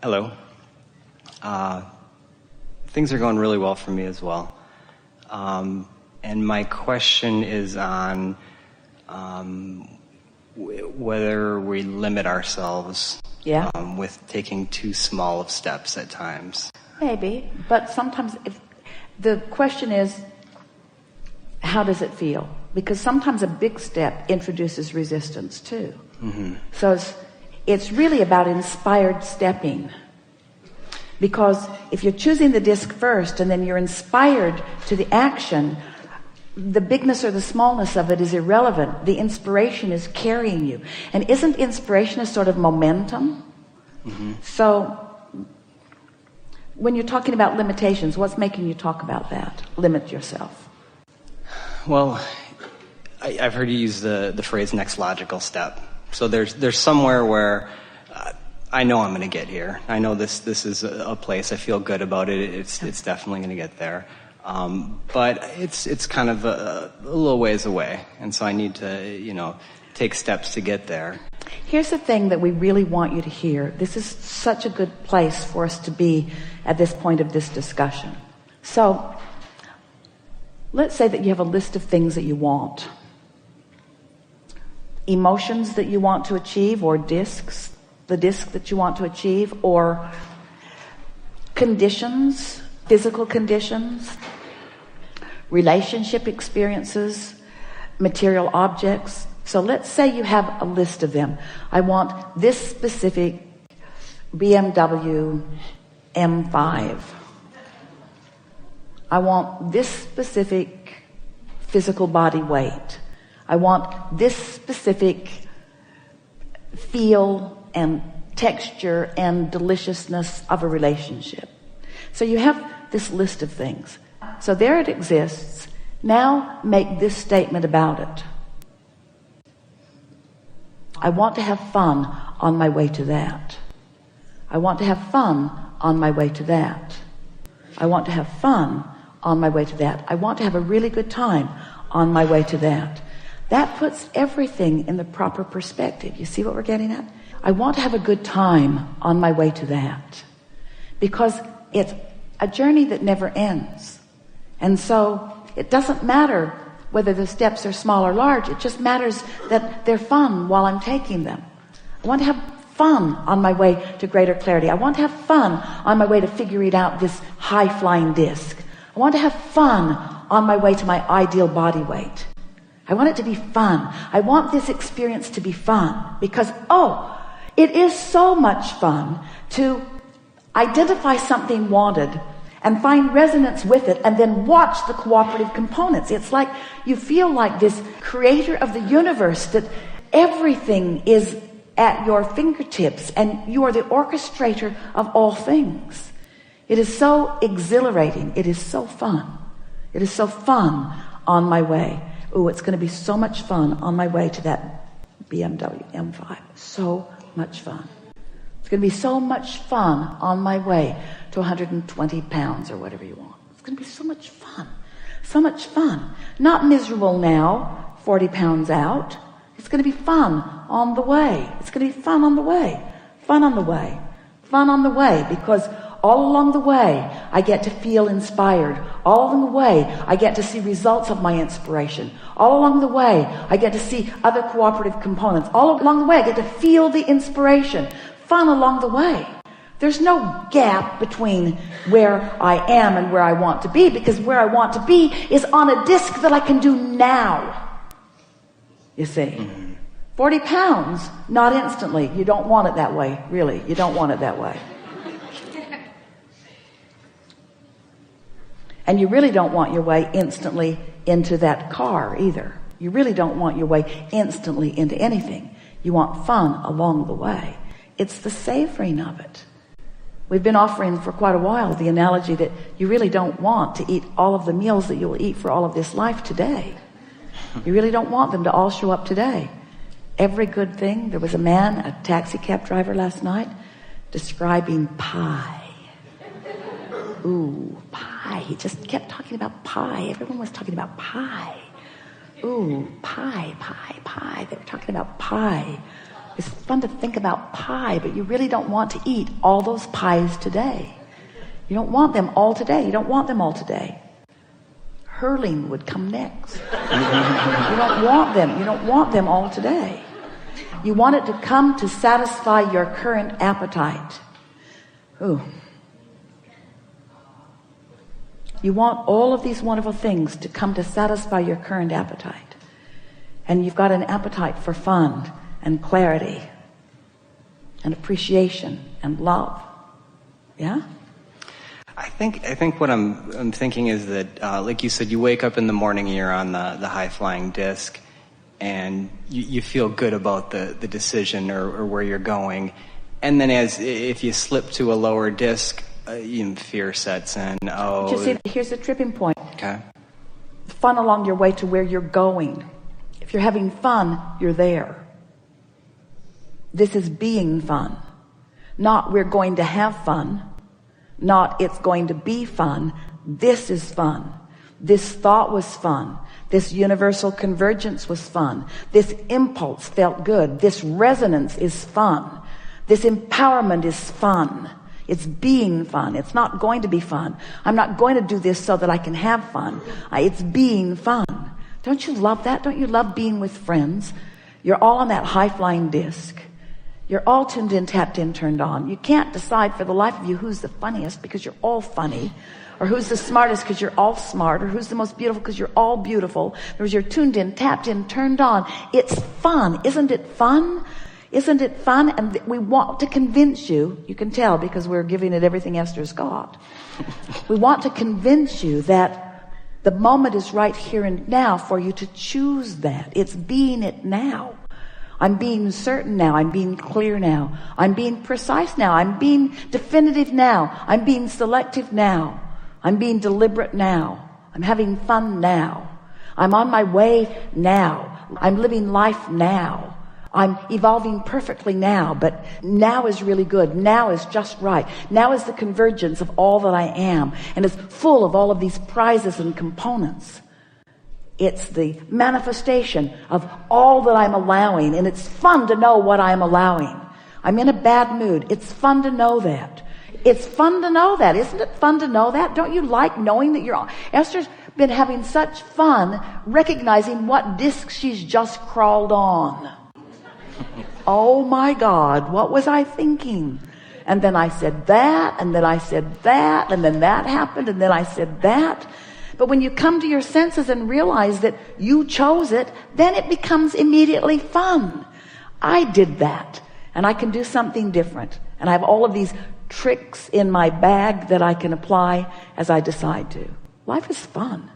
Hello. Things are going really well for me as well. And my question is on whether we limit ourselves with taking too small of steps at times. Maybe, but sometimes if the question is, how does it feel? Because sometimes a big step introduces resistance too. Mm-hmm. So it's really about inspired stepping. Because if you're choosing the disc first and then you're inspired to the action, the bigness or the smallness of it is irrelevant. The inspiration is carrying you. And isn't inspiration a sort of momentum? Mm-hmm. So when you're talking about limitations, what's making you talk about that? Limit yourself. Well, I've heard you use the phrase next logical step. So there's somewhere where I know I'm going to get here. I know this is a place. I feel good about it. It's definitely going to get there. But it's kind of a little ways away. And so I need to, take steps to get there. Here's the thing that we really want you to hear. This is such a good place for us to be at this point of this discussion. So let's say that you have a list of things that you want. Emotions that you want to achieve, or discs, the disc that you want to achieve, or conditions, physical conditions, relationship experiences, material objects. So let's say you have a list of them. I want this specific BMW M5. I want this specific physical body weight. I want this specific feel and texture and deliciousness of a relationship. So you have this list of things. So there it exists. Now make this statement about it. I want to have fun on my way to that. I want to have fun on my way to that. I want to have fun on my way to that. I want to have a really good time on my way to that. That puts everything in the proper perspective. You see what we're getting at? I want to have a good time on my way to that. Because it's a journey that never ends. And so it doesn't matter whether the steps are small or large. It just matters that they're fun while I'm taking them. I want to have fun on my way to greater clarity. I want to have fun on my way to figuring out this high-flying disc. I want to have fun on my way to my ideal body weight. I want it to be fun. I want this experience to be fun because, it is so much fun to identify something wanted and find resonance with it and then watch the cooperative components. It's like you feel like this creator of the universe, that everything is at your fingertips and you are the orchestrator of all things. It is so exhilarating. It is so fun. It is so fun on my way. It's going to be so much fun on my way to that BMW M5. So much fun. It's going to be so much fun on my way to 120 pounds or whatever you want. It's going to be so much fun. So much fun. Not miserable now, 40 pounds out. It's going to be fun on the way. It's going to be fun on the way. Fun on the way. Fun on the way, because all along the way, I get to feel inspired. All along the way, I get to see results of my inspiration. All along the way, I get to see other cooperative components. All along the way, I get to feel the inspiration. Fun along the way. There's no gap between where I am and where I want to be, because where I want to be is on a disc that I can do now. You see? 40 pounds, not instantly. You don't want it that way, really. You don't want it that way. And you really don't want your way instantly into that car either. You really don't want your way instantly into anything. You want fun along the way. It's the savoring of it. We've been offering for quite a while the analogy that you really don't want to eat all of the meals that you'll eat for all of this life today. You really don't want them to all show up today. Every good thing. There was a man, a taxi cab driver last night, describing pie. Ooh, pie. He just kept talking about pie. Everyone was talking about pie. Ooh, pie, pie, pie. They were talking about pie. It's fun to think about pie, but you really don't want to eat all those pies today. You don't want them all today. You don't want them all today. Hurling would come next. You don't want them. You don't want them all today. You want it to come to satisfy your current appetite. Ooh. You want all of these wonderful things to come to satisfy your current appetite. And you've got an appetite for fun and clarity and appreciation and love. Yeah? I think what I'm thinking is that, like you said, you wake up in the morning and you're on the high-flying disc, and you feel good about the decision or where you're going. And then if you slip to a lower disc, fear sets in. Just see, here's the tripping point. Okay. Fun along your way to where you're going. If you're having fun, you're there. This is being fun. Not we're going to have fun. Not it's going to be fun. This is fun. This thought was fun. This universal convergence was fun. This impulse felt good. This resonance is fun. This empowerment is fun. It's being fun. It's not going to be fun. I'm not going to do this so that I can have fun. It's being fun. Don't you love that? Don't you love being with friends? You're all on that high-flying disc. You're all tuned in, tapped in, turned on. You can't decide for the life of you who's the funniest because you're all funny, or who's the smartest because you're all smart, or who's the most beautiful because you're all beautiful. Because you're tuned in, tapped in, turned on. It's fun. Isn't it fun? Isn't it fun? And we want to convince you, you can tell because we're giving it everything Esther's got. We want to convince you that the moment is right here and now for you to choose that. It's being it now. I'm being certain now. I'm being clear now. I'm being precise now. I'm being definitive now. I'm being selective now. I'm being deliberate now. I'm having fun now. I'm on my way now. I'm living life now. I'm evolving perfectly now, but now is really good. Now is just right. Now is the convergence of all that I am, and it's full of all of these prizes and components. It's the manifestation of all that I'm allowing, and it's fun to know what I'm allowing. I'm in a bad mood. It's fun to know that. It's fun to know that. Isn't it fun to know that? Don't you like knowing that you're... Esther's been having such fun recognizing what disc she's just crawled on. Oh my God, what was I thinking? And then I said that, and then I said that, and then that happened, and then I said that. But when you come to your senses and realize that you chose it, then it becomes immediately fun. I did that, and I can do something different. And I have all of these tricks in my bag that I can apply as I decide to. Life is fun.